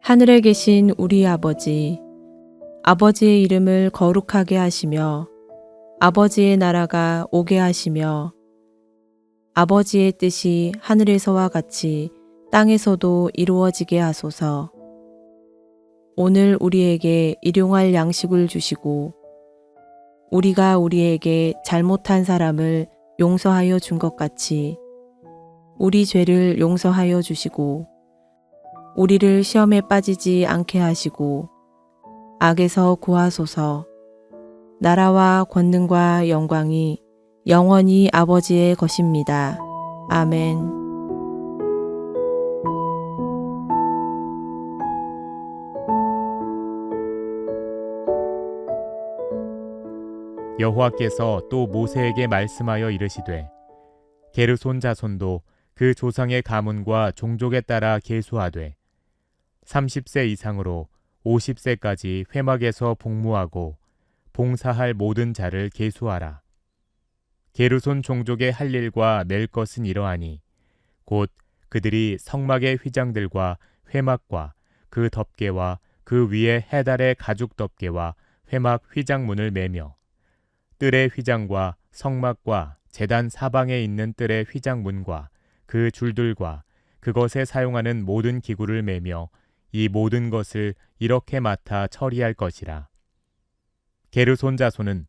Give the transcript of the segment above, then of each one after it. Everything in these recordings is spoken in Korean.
하늘에 계신 우리 아버지, 아버지의 이름을 거룩하게 하시며 아버지의 나라가 오게 하시며 아버지의 뜻이 하늘에서와 같이 땅에서도 이루어지게 하소서. 오늘 우리에게 일용할 양식을 주시고 우리가 우리에게 잘못한 사람을 용서하여 준 것 같이 우리 죄를 용서하여 주시고 우리를 시험에 빠지지 않게 하시고 악에서 구하소서. 나라와 권능과 영광이 영원히 아버지의 것입니다. 아멘. 여호와께서 또 모세에게 말씀하여 이르시되 게르손 자손도 그 조상의 가문과 종족에 따라 계수하되 30세 이상으로 50세까지 회막에서 복무하고 봉사할 모든 자를 계수하라. 게르손 종족의 할 일과 낼 것은 이러하니 곧 그들이 성막의 휘장들과 회막과 그 덮개와 그 위에 해달의 가죽 덮개와 회막 휘장문을 매며 뜰의 휘장과 성막과 제단 사방에 있는 뜰의 휘장문과 그 줄들과 그것에 사용하는 모든 기구를 매며 이 모든 것을 이렇게 맡아 처리할 것이라. 게르손 자손은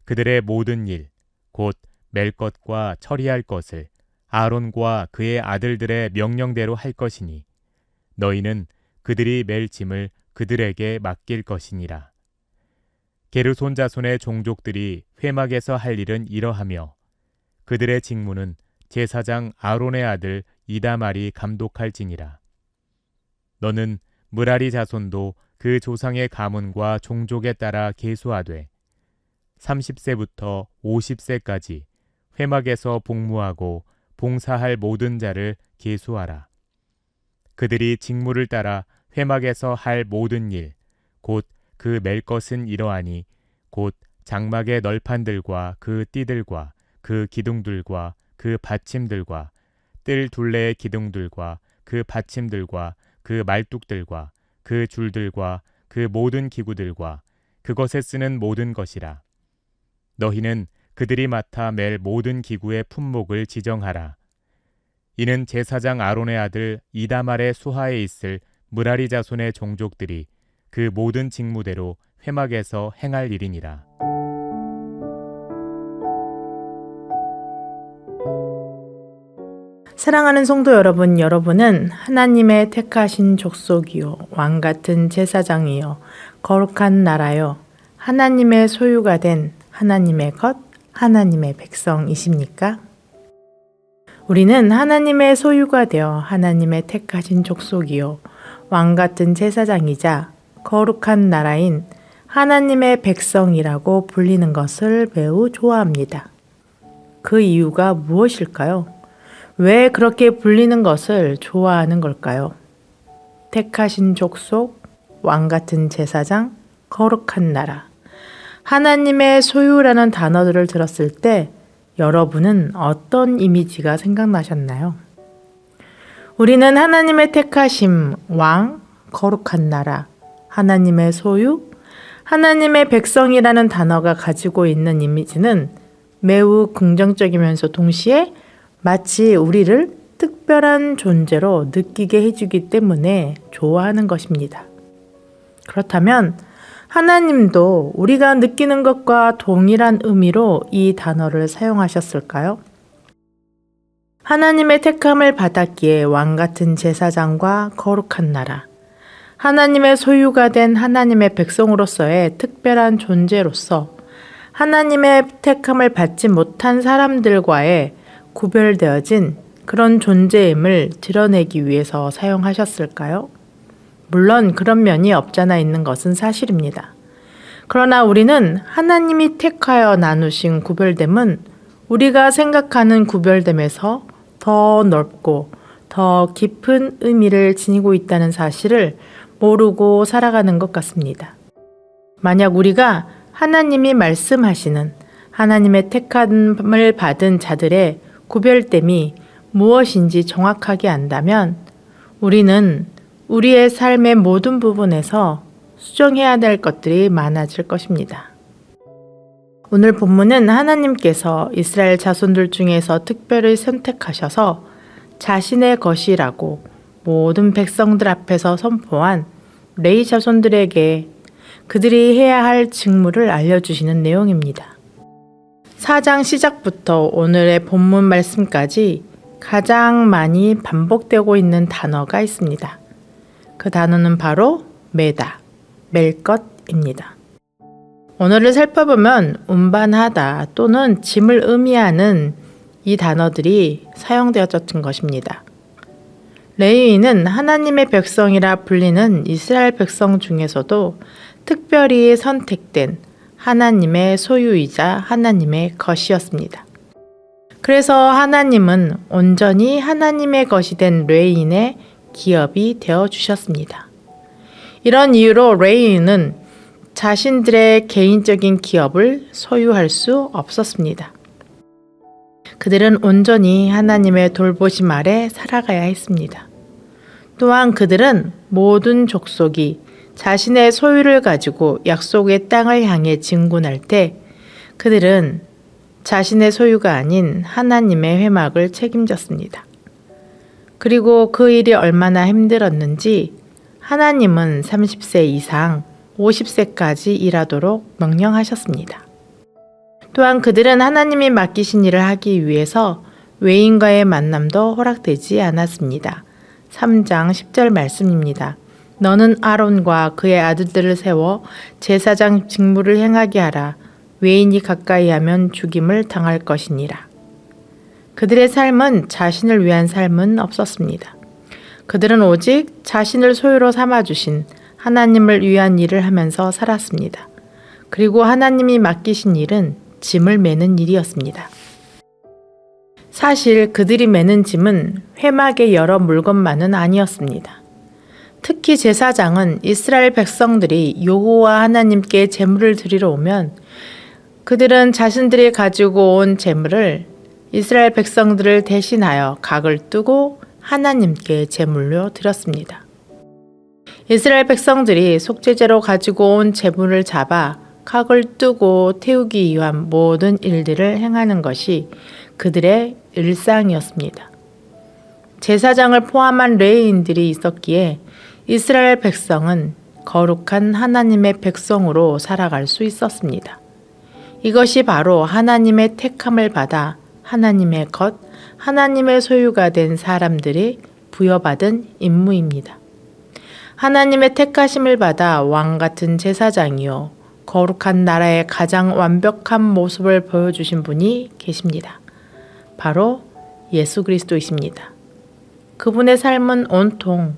그들의 모든 일, 곧 멜 것과 처리할 것을 아론과 그의 아들들의 명령대로 할 것이니 너희는 그들이 멜 짐을 그들에게 맡길 것이니라. 게르손 자손의 종족들이 회막에서 할 일은 이러하며 그들의 직무는 제사장 아론의 아들 이다말이 감독할지니라. 너는 므라리 자손도 그 조상의 가문과 종족에 따라 계수하되 30세부터 50세까지 회막에서 복무하고 봉사할 모든 자를 계수하라. 그들이 직무를 따라 회막에서 할 모든 일, 곧 그 멜 것은 이러하니 곧 장막의 널판들과 그 띠들과 그 기둥들과 그 받침들과 뜰 둘레의 기둥들과 그 받침들과 그 말뚝들과 그 줄들과 그 모든 기구들과 그것에 쓰는 모든 것이라. 너희는 그들이 맡아 맬 모든 기구의 품목을 지정하라. 이는 제사장 아론의 아들 이다말의 수하에 있을 므라리 자손의 종족들이 그 모든 직무대로 회막에서 행할 일이니라. 사랑하는 성도 여러분, 여러분은 하나님의 택하신 족속이요 왕같은 제사장이요 거룩한 나라요 하나님의 소유가 된 하나님의 것, 하나님의 백성이십니까? 우리는 하나님의 소유가 되어 하나님의 택하신 족속이요 왕같은 제사장이자 거룩한 나라인 하나님의 백성이라고 불리는 것을 매우 좋아합니다. 그 이유가 무엇일까요? 왜 그렇게 불리는 것을 좋아하는 걸까요? 택하신 족속, 왕같은 제사장, 거룩한 나라. 하나님의 소유라는 단어들을 들었을 때 여러분은 어떤 이미지가 생각나셨나요? 우리는 하나님의 택하심, 왕, 거룩한 나라, 하나님의 소유, 하나님의 백성이라는 단어가 가지고 있는 이미지는 매우 긍정적이면서 동시에 마치 우리를 특별한 존재로 느끼게 해주기 때문에 좋아하는 것입니다. 그렇다면 하나님도 우리가 느끼는 것과 동일한 의미로 이 단어를 사용하셨을까요? 하나님의 택함을 받았기에 왕같은 제사장과 거룩한 나라, 하나님의 소유가 된 하나님의 백성으로서의 특별한 존재로서 하나님의 택함을 받지 못한 사람들과의 구별되어진 그런 존재임을 드러내기 위해서 사용하셨을까요? 물론 그런 면이 없잖아 있는 것은 사실입니다. 그러나 우리는 하나님이 택하여 나누신 구별됨은 우리가 생각하는 구별됨에서 더 넓고 더 깊은 의미를 지니고 있다는 사실을 모르고 살아가는 것 같습니다. 만약 우리가 하나님이 말씀하시는 하나님의 택함을 받은 자들의 구별됨이 무엇인지 정확하게 안다면 우리는 우리의 삶의 모든 부분에서 수정해야 될 것들이 많아질 것입니다. 오늘 본문은 하나님께서 이스라엘 자손들 중에서 특별히 선택하셔서 자신의 것이라고 모든 백성들 앞에서 선포한 레위 자손들에게 그들이 해야 할 직무를 알려주시는 내용입니다. 4장 시작부터 오늘의 본문 말씀까지 가장 많이 반복되고 있는 단어가 있습니다. 그 단어는 바로 매다, 맬 것입니다. 언어를 살펴보면 운반하다 또는 짐을 의미하는 이 단어들이 사용되어졌던 것입니다. 레위인은 하나님의 백성이라 불리는 이스라엘 백성 중에서도 특별히 선택된 하나님의 소유이자 하나님의 것이었습니다. 그래서 하나님은 온전히 하나님의 것이 된 레위인의 기업이 되어주셨습니다. 이런 이유로 레위인은 자신들의 개인적인 기업을 소유할 수 없었습니다. 그들은 온전히 하나님의 돌보심 아래 살아가야 했습니다. 또한 그들은 모든 족속이 자신의 소유를 가지고 약속의 땅을 향해 진군할 때 그들은 자신의 소유가 아닌 하나님의 회막을 책임졌습니다. 그리고 그 일이 얼마나 힘들었는지 하나님은 30세 이상 50세까지 일하도록 명령하셨습니다. 또한 그들은 하나님이 맡기신 일을 하기 위해서 외인과의 만남도 허락되지 않았습니다. 3장 10절 말씀입니다. 너는 아론과 그의 아들들을 세워 제사장 직무를 행하게 하라. 외인이 가까이 하면 죽임을 당할 것이니라. 그들의 삶은 자신을 위한 삶은 없었습니다. 그들은 오직 자신을 소유로 삼아주신 하나님을 위한 일을 하면서 살았습니다. 그리고 하나님이 맡기신 일은 짐을 매는 일이었습니다. 사실 그들이 매는 짐은 회막의 여러 물건만은 아니었습니다. 특히 제사장은 이스라엘 백성들이 여호와 하나님께 제물을 드리러 오면 그들은 자신들이 가지고 온 제물을 이스라엘 백성들을 대신하여 각을 뜨고 하나님께 제물로 드렸습니다. 이스라엘 백성들이 속죄제로 가지고 온 제물을 잡아 각을 뜨고 태우기 위한 모든 일들을 행하는 것이 그들의 일상이었습니다. 제사장을 포함한 레위인들이 있었기에 이스라엘 백성은 거룩한 하나님의 백성으로 살아갈 수 있었습니다. 이것이 바로 하나님의 택함을 받아 하나님의 것, 하나님의 소유가 된 사람들이 부여받은 임무입니다. 하나님의 택하심을 받아 왕 같은 제사장이요 거룩한 나라의 가장 완벽한 모습을 보여주신 분이 계십니다. 바로 예수 그리스도이십니다. 그분의 삶은 온통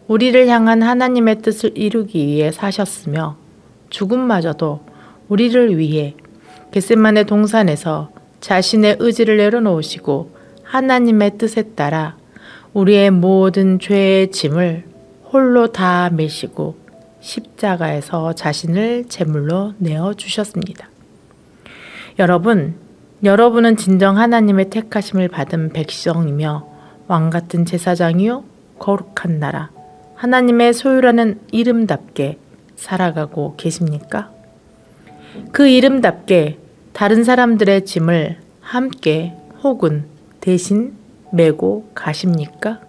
우리를 향한 하나님의 뜻을 이루기 위해 사셨으며 죽음마저도 우리를 위해 겟세마네 동산에서 자신의 의지를 내려놓으시고 하나님의 뜻에 따라 우리의 모든 죄의 짐을 홀로 다 메시고 십자가에서 자신을 제물로 내어주셨습니다. 여러분은 진정 하나님의 택하심을 받은 백성이며 왕같은 제사장이요 거룩한 나라, 하나님의 소유라는 이름답게 살아가고 계십니까? 그 이름답게 다른 사람들의 짐을 함께 혹은 대신 메고 가십니까?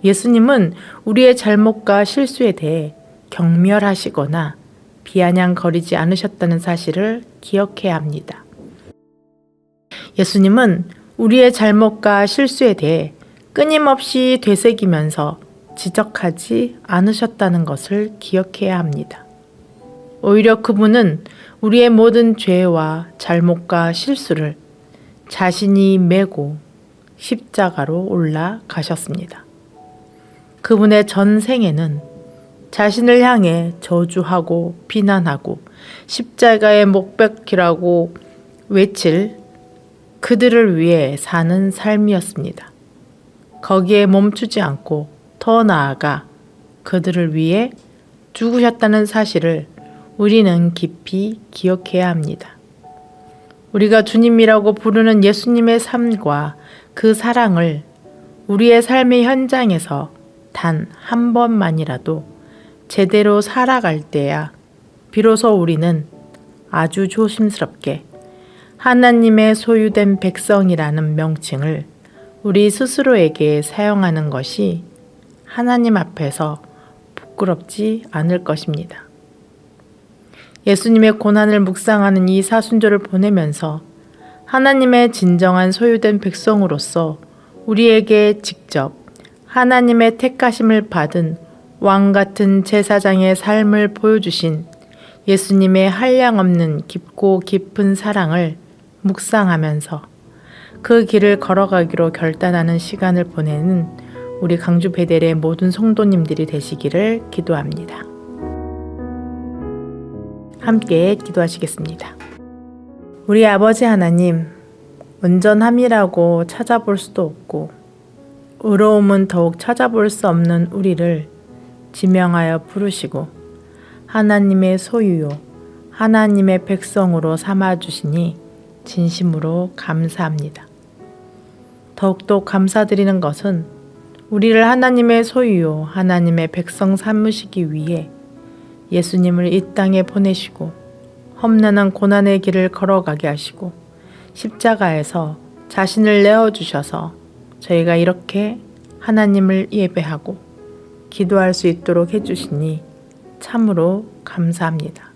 예수님은 우리의 잘못과 실수에 대해 경멸하시거나 비아냥거리지 않으셨다는 사실을 기억해야 합니다. 예수님은 우리의 잘못과 실수에 대해 끊임없이 되새기면서 지적하지 않으셨다는 것을 기억해야 합니다. 오히려 그분은 우리의 모든 죄와 잘못과 실수를 자신이 메고 십자가로 올라가셨습니다. 그분의 전생에는 자신을 향해 저주하고 비난하고 십자가에 못 박히라고 외칠 그들을 위해 사는 삶이었습니다. 거기에 멈추지 않고 더 나아가 그들을 위해 죽으셨다는 사실을 우리는 깊이 기억해야 합니다. 우리가 주님이라고 부르는 예수님의 삶과 그 사랑을 우리의 삶의 현장에서 단 한 번만이라도 제대로 살아갈 때야 비로소 우리는 아주 조심스럽게 하나님의 소유된 백성이라는 명칭을 우리 스스로에게 사용하는 것이 하나님 앞에서 부끄럽지 않을 것입니다. 예수님의 고난을 묵상하는 이 사순절을 보내면서 하나님의 진정한 소유된 백성으로서 우리에게 직접 하나님의 택하심을 받은 왕 같은 제사장의 삶을 보여주신 예수님의 한량없는 깊고 깊은 사랑을 묵상하면서 그 길을 걸어가기로 결단하는 시간을 보내는 우리 강주 베델의 모든 성도님들이 되시기를 기도합니다. 함께 기도하시겠습니다. 우리 아버지 하나님, 온전함이라고 찾아볼 수도 없고 의로움은 더욱 찾아볼 수 없는 우리를 지명하여 부르시고 하나님의 소유요, 하나님의 백성으로 삼아주시니 진심으로 감사합니다. 더욱더 감사드리는 것은 우리를 하나님의 소유요, 하나님의 백성 삼으시기 위해 예수님을 이 땅에 보내시고 험난한 고난의 길을 걸어가게 하시고 십자가에서 자신을 내어주셔서 저희가 이렇게 하나님을 예배하고 기도할 수 있도록 해주시니 참으로 감사합니다.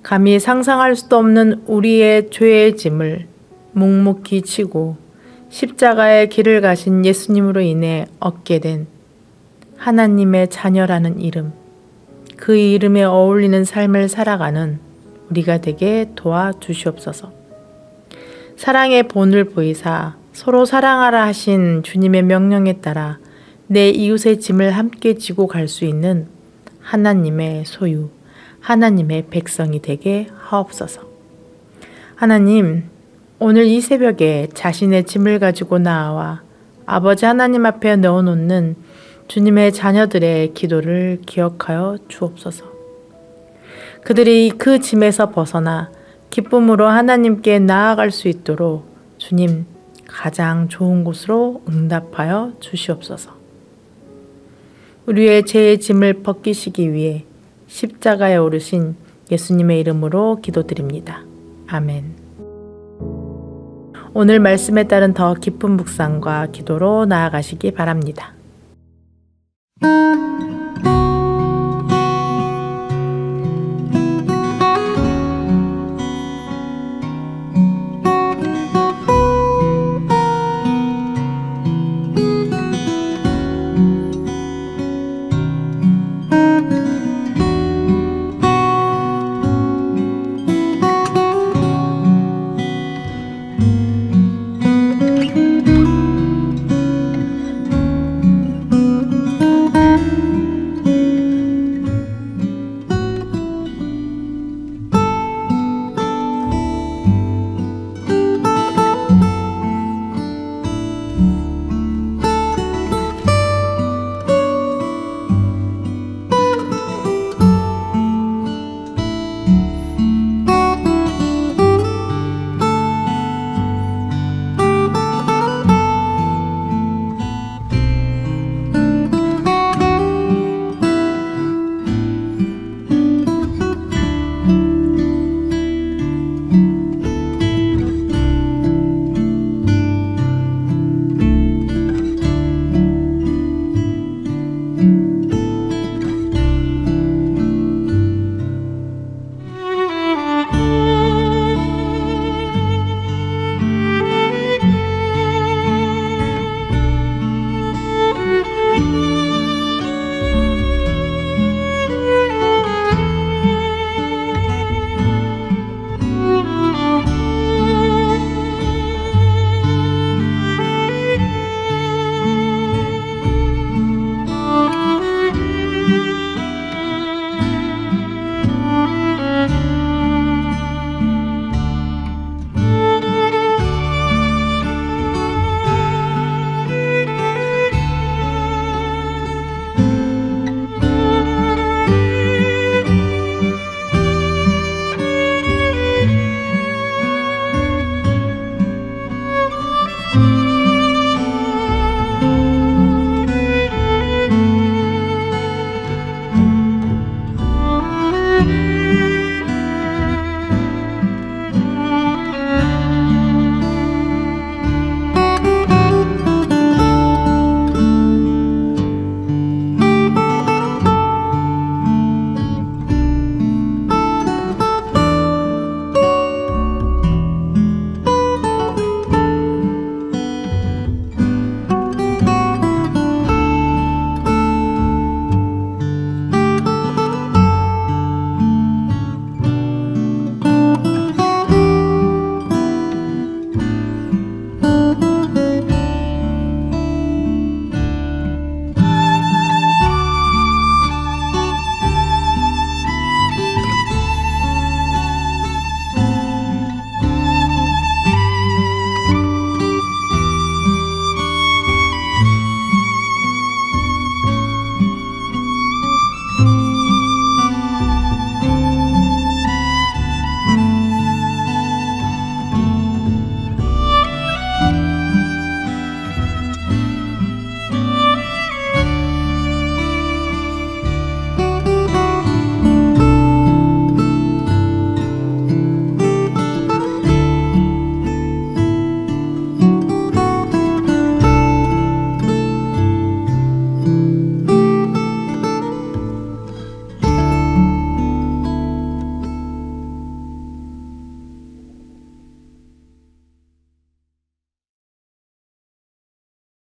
감히 상상할 수도 없는 우리의 죄의 짐을 묵묵히 지고 십자가의 길을 가신 예수님으로 인해 얻게 된 하나님의 자녀라는 이름, 그 이름에 어울리는 삶을 살아가는 우리가 되게 도와주시옵소서. 사랑의 본을 보이사 서로 사랑하라 하신 주님의 명령에 따라 내 이웃의 짐을 함께 지고 갈 수 있는 하나님의 소유, 하나님의 백성이 되게 하옵소서. 하나님, 오늘 이 새벽에 자신의 짐을 가지고 나와 아버지 하나님 앞에 넣어놓는 주님의 자녀들의 기도를 기억하여 주옵소서. 그들이 그 짐에서 벗어나 기쁨으로 하나님께 나아갈 수 있도록 주님 가장 좋은 곳으로 응답하여 주시옵소서. 우리의 죄의 짐을 벗기시기 위해 십자가에 오르신 예수님의 이름으로 기도드립니다. 아멘. 오늘 말씀에 따른 더 깊은 묵상과 기도로 나아가시기 바랍니다.